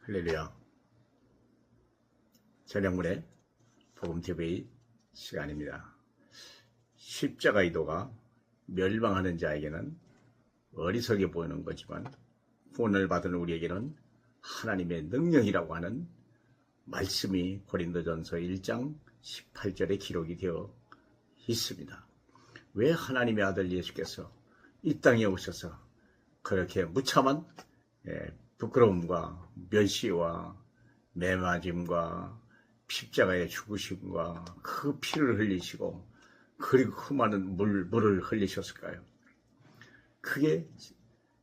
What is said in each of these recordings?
할렐루야. 저녁물의 복음TV 시간입니다. 십자가 이도가 멸망하는 자에게는 어리석게 보이는 거지만 구원을 받은 우리에게는 하나님의 능력이라고 하는 말씀이 고린도전서 1장 18절에 기록이 되어 있습니다. 왜 하나님의 아들 예수께서 이 땅에 오셔서 그렇게 무참한 부끄러움과 멸시와 매맞음과 십자가의 죽으심과 그 피를 흘리시고 그리고 그 많은 물을 흘리셨을까요? 그게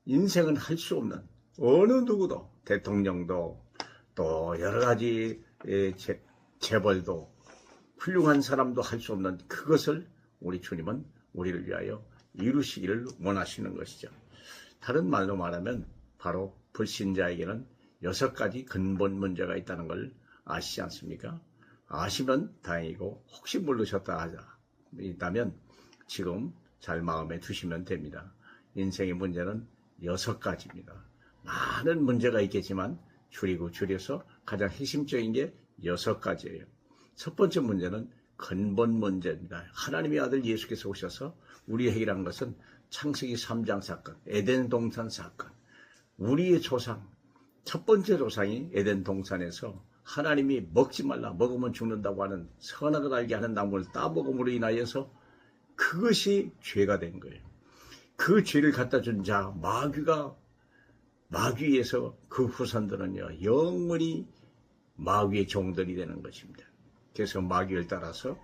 인생은 할 수 없는 어느 누구도 대통령도 또 여러 가지 재벌도 훌륭한 사람도 할 수 없는 그것을 우리 주님은 우리를 위하여 이루시기를 원하시는 것이죠. 다른 말로 말하면 바로 불신자에게는 6가지 근본 문제가 있다는 걸 아시지 않습니까? 아시면 다행이고 혹시 모르셨다 있다면 지금 잘 마음에 두시면 됩니다. 인생의 문제는 6가지입니다. 많은 문제가 있겠지만 줄여서 가장 핵심적인 게 6가지예요. 첫 번째 문제는 근본 문제입니다. 하나님의 아들 예수께서 오셔서 우리의 해결한 것은 창세기 3장 사건, 에덴 동산 사건. 우리의 조상, 첫 번째 조상이 에덴 동산에서 하나님이 먹지 말라, 먹으면 죽는다고 하는 선악을 알게 하는 나무를 따먹음으로 인하여서 그것이 죄가 된 거예요. 그 죄를 갖다 준 자 마귀에서 그 후손들은요 영원히 마귀의 종들이 되는 것입니다. 그래서 마귀를 따라서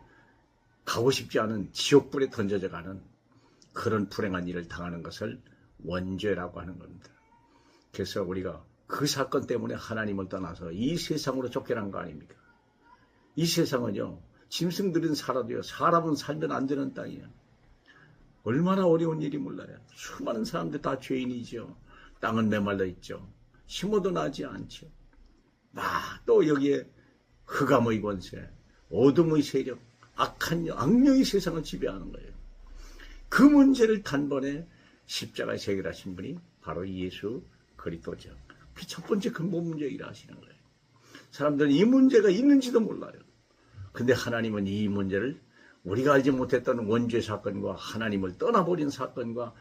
가고 싶지 않은 지옥불에 던져져 가는 그런 불행한 일을 당하는 것을 원죄라고 하는 겁니다. 그래서 우리가 그 사건 때문에 하나님을 떠나서 이 세상으로 쫓겨난 거 아닙니까? 이 세상은요, 짐승들은 살아도요, 사람은 살면 안 되는 땅이에요. 얼마나 어려운 일이 몰라요. 수많은 사람들 다 죄인이죠. 땅은 메말라 있죠. 심어도 나지 않죠. 또 여기에 흑암의 권세, 어둠의 세력, 악령이 세상을 지배하는 거예요. 그 문제를 단번에 십자가에 해결하신 분이 바로 예수 그리스도죠. 그 첫 번째 근본 문제이라 하시는 거예요. 사람들은 이 문제가 있는지도 몰라요. 근데 하나님은 이 문제를 우리가 알지 못했던 원죄 사건과 하나님을 떠나버린 사건과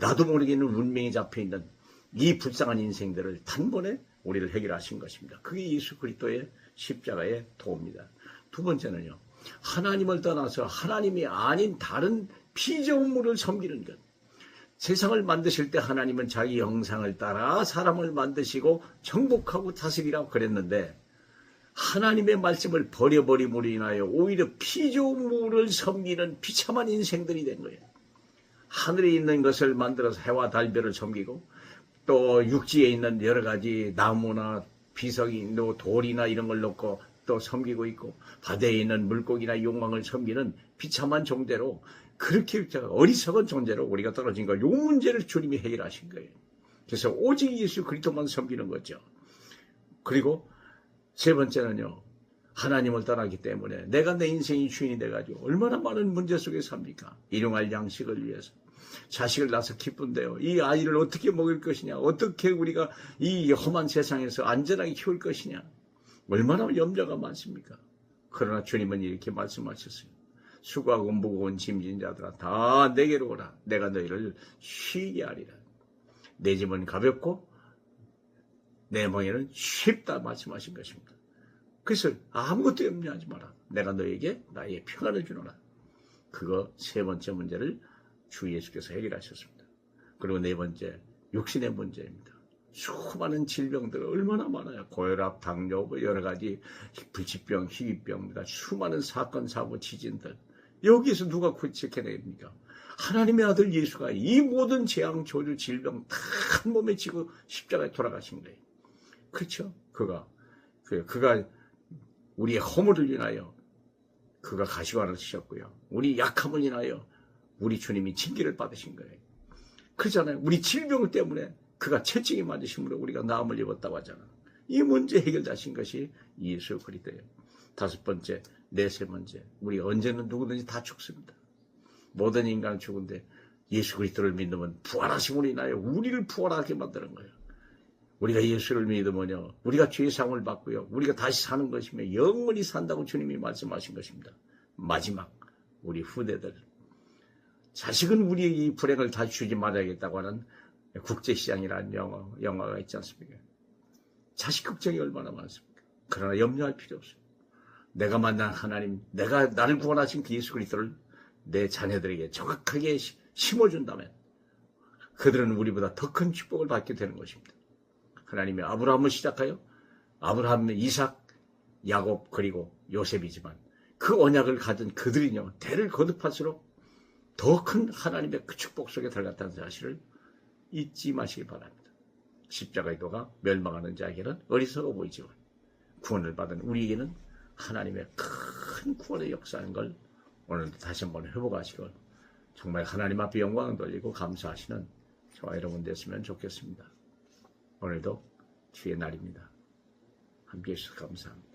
나도 모르게 있는 운명에 잡혀있는 이 불쌍한 인생들을 단번에 우리를 해결하신 것입니다. 그게 예수 그리스도의 십자가의 도입니다. 두 번째는요, 하나님을 떠나서 하나님이 아닌 다른 피조물을 섬기는 것. 세상을 만드실 때 하나님은 자기 형상을 따라 사람을 만드시고 정복하고 다스리라고 그랬는데 하나님의 말씀을 버려버림으로 인하여 오히려 피조물을 섬기는 비참한 인생들이 된 거예요. 하늘에 있는 것을 만들어서 해와 달별을 섬기고 또 육지에 있는 여러 가지 나무나 비석이 돌이나 이런 걸 놓고 또 섬기고 있고 바다에 있는 물고기나 용왕을 섬기는 비참한 존재로 그렇게 어리석은 존재로 우리가 떨어진 거, 요 문제를 주님이 해결하신 거예요. 그래서 오직 예수 그리스도만 섬기는 거죠. 그리고 세 번째는요, 하나님을 떠나기 때문에 내가 내 인생의 주인이 돼가지고 얼마나 많은 문제 속에 삽니까? 일용할 양식을 위해서. 자식을 낳아서 기쁜데요. 이 아이를 어떻게 먹일 것이냐? 어떻게 우리가 이 험한 세상에서 안전하게 키울 것이냐? 얼마나 염려가 많습니까? 그러나 주님은 이렇게 말씀하셨어요. 수고하고 무거운 짐진 자들아 다 내게로 오라. 내가 너희를 쉬게 하리라. 내 짐은 가볍고 내 멍에는 쉽다 말씀하신 것입니다. 그래서 아무것도 염려하지 마라. 내가 너에게 나의 평안을 주노라. 그거 세 번째 문제를 주 예수께서 해결하셨습니다. 그리고 네 번째, 육신의 문제입니다. 수많은 질병들 얼마나 많아요. 고혈압, 당뇨, 여러 가지 불치병, 희귀병입니다. 수많은 사건, 사고, 지진들. 여기에서 누가 지켜냅니까? 하나님의 아들 예수가 이 모든 재앙, 조류, 질병 다 한 몸에 지고 십자가에 돌아가신 거예요. 그렇죠? 그가 우리의 허물을 인하여 그가 가시관을 치셨고요. 우리 약함을 인하여 우리 주님이 징계를 받으신 거예요. 그렇잖아요. 우리 질병 때문에 그가 채찍이 맞으심으로 우리가 나음을 입었다고 하잖아. 이 문제 해결하신 것이 예수 그리스도예요. 다섯 번째, 네 번째, 우리 언제는 누구든지 다 죽습니다. 모든 인간은 죽은데 예수 그리스도를 믿으면 부활하심으로 인하여 우리를 부활하게 만드는 거예요. 우리가 예수를 믿으면요, 우리가 죄의 상을 받고요, 우리가 다시 사는 것이며 영원히 산다고 주님이 말씀하신 것입니다. 마지막 우리 후대들, 자식은 우리의 이 불행을 다 주지 말아야겠다고 하는 국제시장이라는 영화가 있지 않습니까? 자식 걱정이 얼마나 많습니까? 그러나 염려할 필요 없습니다. 내가 만난 하나님, 내가 나를 구원하신 그 예수 그리스도를 내 자녀들에게 정확하게 심어준다면 그들은 우리보다 더 큰 축복을 받게 되는 것입니다. 하나님이 아브라함을 시작하여 아브라함, 이삭, 야곱 그리고 요셉이지만 그 언약을 가진 그들이요 대를 거듭할수록 더 큰 하나님의 그 축복 속에 들어갔다는 사실을 잊지 마시기 바랍니다. 십자가의 도가 멸망하는 자에게는 어리석어 보이지만 구원을 받은 우리에게는 하나님의 큰 구원의 역사하는 걸 오늘도 다시 한번 회복하시고 정말 하나님 앞에 영광을 돌리고 감사하시는 저와 여러분 됐으면 좋겠습니다. 오늘도 주의 날입니다. 함께해 주셔서 감사합니다.